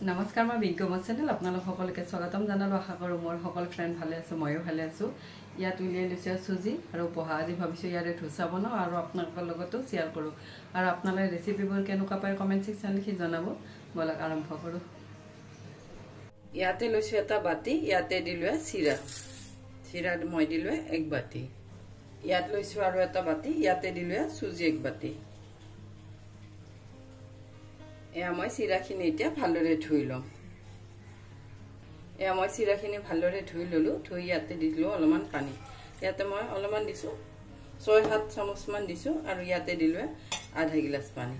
নমস্কাৰ মই বিজ্ঞাপন চেনেল আপোনালোক সকলোকে স্বাগতম জনালো আশা কৰো মোৰ সকল ফ্ৰেন্ড ভালে আছে ময়ো ভালে আছো ইয়াত উলিয়াই লৈছো সুজি আৰু পোহা আজি ভাবিছো ইয়াৰে ধোসা বনাও আৰু আপোনালোকৰ লগতো শেয়াৰ কৰো আৰু আপোনালোকে ৰেচিপিবোৰ কেনেকুৱা পায় কমেন্ট সেকশন লিখি জনাব বলক আৰম্ভ কৰো ইয়াতে লৈছো এটা বাটি ইয়াতে দিলো চিৰা মই দিলো এক বাটি ইয়াত লৈছো আৰু এটা বাটি ইয়াতে দিলো সুজি এক বাটি এয়া মই চিৰাখিনি এতিয়া ভালদৰে ধুই লম এয়া মই চিৰাখিনি ভালদৰে ধুই ললো ধুই ইয়াতে দিলো অলপমান পানী ইয়াতে মই অলপমান দিছো 6-7 চামুচ মান দিছো আৰু ইয়াতে দিলো আধা গিলাস পানী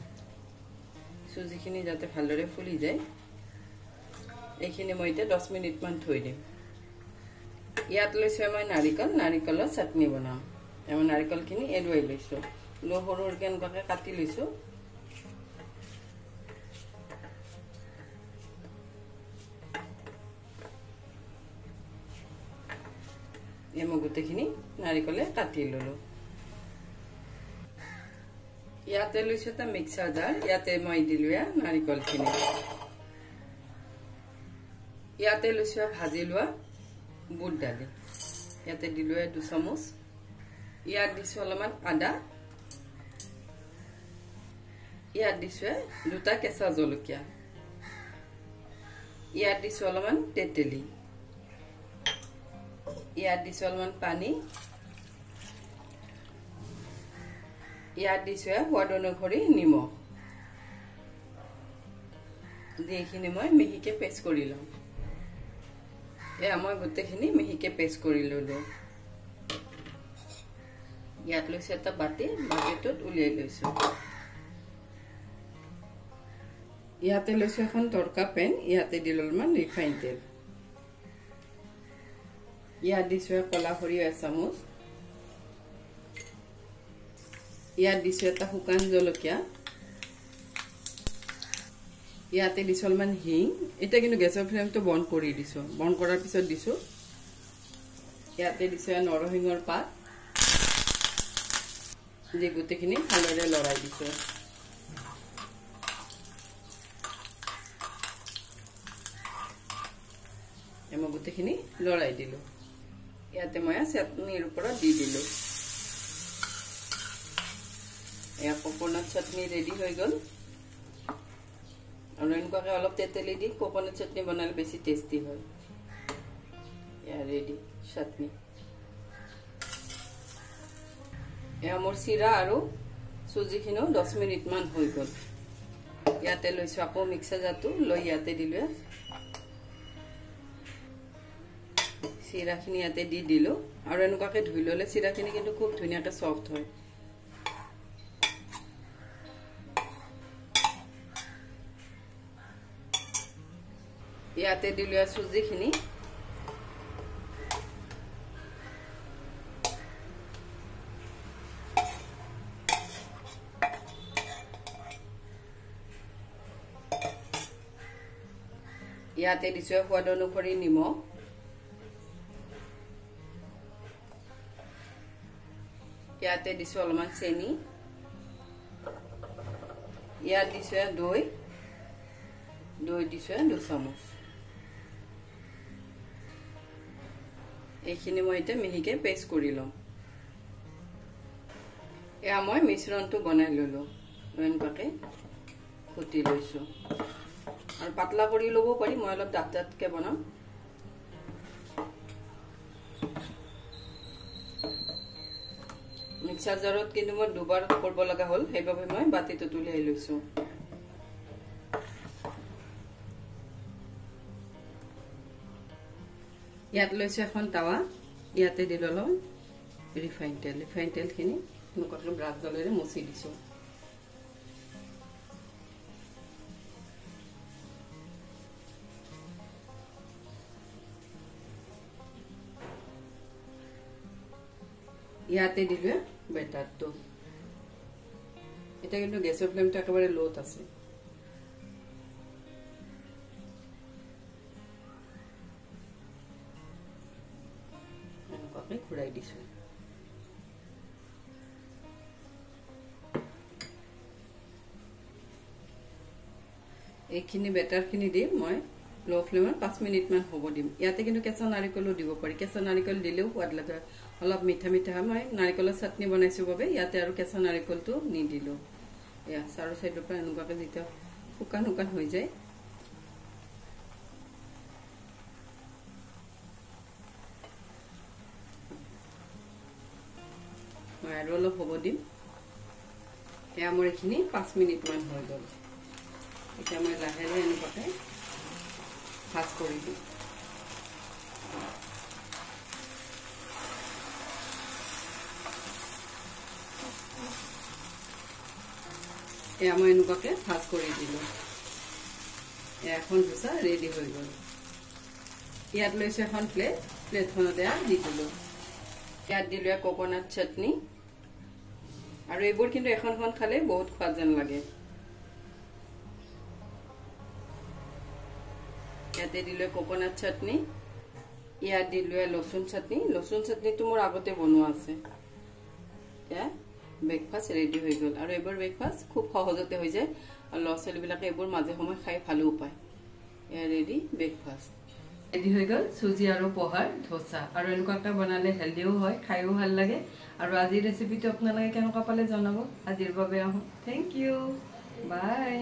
সুজিখিনি যাতে ভালদৰে ফুলি যায় এইখিনি মই এতিয়া 10 মিনিট মান থৈ দিম ইয়াত লৈছো মই নাৰিকলৰ চাটনি বনাম মই নাৰিকলখিনি এৰুৱাই লৈছো সৰু কেনকাকে কাটি লৈছো মই গোটেইখিনি নাৰিকলে কাটি ললো ইয়াতে লৈছো এটা মিক্সাৰ জাৰ ইয়াতে মই দিলো নাৰিকলখিনি ইয়াতে লৈছো ভাজি লোৱা বুট দালি ইয়াতে দিলো 2 চামুচ ইয়াত দিছো অলপমান আদা ইয়াত দিছো দুটা কেঁচা জলকীয়া ইয়াত দিছো অলপমান তেতেলী ইয়াত দিছো অলপমান পানী ইয়াত দিছো সোৱাদ অনুসৰি নিমখ এইখিনি মই মিহিকে পেষ্ট কৰি লম মই গোটেইখিনি মিহিকে পেষ্ট কৰি ললো ইয়াত লৈছো এটা বাটিটোত উলিয়াই লৈছো ইয়াতে লৈছো এখন তৰকা পেন ইয়াতে দিলো অলপমান ৰিফাইন তেল ইয়াত দিছো কলা সৰিয়হ 1 চামুচ ইয়াত দিছো এটা শুকান জলকীয়া ইয়াতে দিছো অলপমান হিং এটা কিন্তু গেছৰ ফ্লেমটো বন্ধ কৰি দিছো বন্ধ কৰাৰ পিছত দিছো ইয়াতে দিছো নৰসিংহৰ পাত যে গোটেইখিনি ভালদৰে লৰাই দিছো মই গোটেইখিনি লৰাই দিলো ইয়াতে মই চাটনিৰ ওপৰত দি দিলো এয়া কোকোনাট চাটনি ৰেডি হৈ গল আৰু এনেকুৱাকে অলপ তেতেলি দি কোকোনাট চাটনি বনালে বেছি টেস্টি হয় এয়া ৰেডি চাটনি এয়া মোৰ চিৰা আৰু সুজিখিনো 10 মিনিট মান হৈ গল ইয়াতে লৈছো আকৌ মিক্সাৰ জাৰটো লৈ ইয়াতে দিলো চিৰাখিনি ইয়াতে দি দিলো আৰু এনেকুৱাকে ধুই ললে চিৰাখিনি কিন্তু খুব ধুনিয়াকে সফট হয় ইয়াতে দিলো সুজিখিনি ইয়াতে দিছো সোৱাদ অনুসৰি নিমখ ইয়াতে দিছো অলপমান চেনি ইয়াত দিছো দৈ দিছো 2 চামুচ এইখিনি মই এতিয়া মিহিকে পেষ্ট কৰি লম এয়া মই মিশ্ৰণটো বনাই ললো এনেকুৱাকে কুটি লৈছো আৰু পাতলা কৰি লব পাৰি মই অলপ ডাঠকে বনাম মিক্সাৰ জাৰত কিন্তু মই দুবাৰ কৰিব লগা হল সেইবাবে মই বাটিটো তুলিয়াই লৈছো ইয়াত লৈছো এখন তাৱা ইয়াতে দিলো ৰিফাইন তেলখিনি নকটলো ব্ৰাছ দলেৰে মুছি দিছো ইয়াতে দিলো বেটাৰটো এটা কিন্তু গ্যাসৰ ফ্লেমটো একেবাৰে লোত আছে এনেকুৱাকৈ ঘূৰাই দিছো এইখিনি বেটাৰখিনি দি মই ল' ফ্লেমত 5 মিনিটমান হ'ব দিম। ইয়াতে কিন্তু কেঁচা নাৰিকলো দিব পাৰি, কেঁচা নাৰিকল দিলেও সোৱাদ লাগে, অলপ মিঠা মিঠা। মই নাৰিকলৰ চাটনি বনাইছোঁ বাবে ইয়াতে আৰু কেঁচা নাৰিকলটো নিদিলোঁ। এয়া চাৰু চাইডৰ পৰা এনেকুৱাকৈ যেতিয়া শুকান শুকান হৈ যায়, মই আৰু অলপ হ'ব দিম। এয়া মোৰ এইখিনি 5 মিনিটমান হৈ গ'ল। এতিয়া মই লাহে লাহে এনেকুৱাকৈ ভাজ কৰি দিম। এয়া মই এনেকুৱাকৈ ভাজ কৰি দিলোঁ। এখন ধোচা ৰেডি হৈ গ'ল। ইয়াত লৈছোঁ এখন প্লেটখনতে দি দিলোঁ। ইয়াত দিলোঁ কোকোনাট চাটনি, আৰু এইবোৰ কিন্তু এখন এখন খালে বহুত সোৱাদ যেন লাগে। ইয়াতে দিলোঁ কোকোনাট চাটনি, ইয়াত দিলোঁ লচুন চাটনি। লচুন চাটনিটো মোৰ আগতে বনোৱা আছে। এয়া ব্ৰেকফাষ্ট ৰেডি হৈ গ'ল। আৰু এইবোৰ ব্ৰেকফাষ্ট খুব সহজতে হৈ যায়, আৰু ল'ৰা ছোৱালীবিলাকে এইবোৰ মাজে সময়ে খাই ভালো পায়। এয়া ৰেডি ব্ৰেকফাষ্ট ৰেডি হৈ গ'ল, চুজি আৰু পোহাৰ ধোচা। আৰু এনেকুৱাকৈ বনালে হেল্ডিও হয়, খায়ো ভাল লাগে। আৰু আজিৰ ৰেচিপিটো আপোনালোকে কেনেকুৱা পালে জনাব। আজিৰ বাবে আহোঁ, থেংক ইউ, বাই।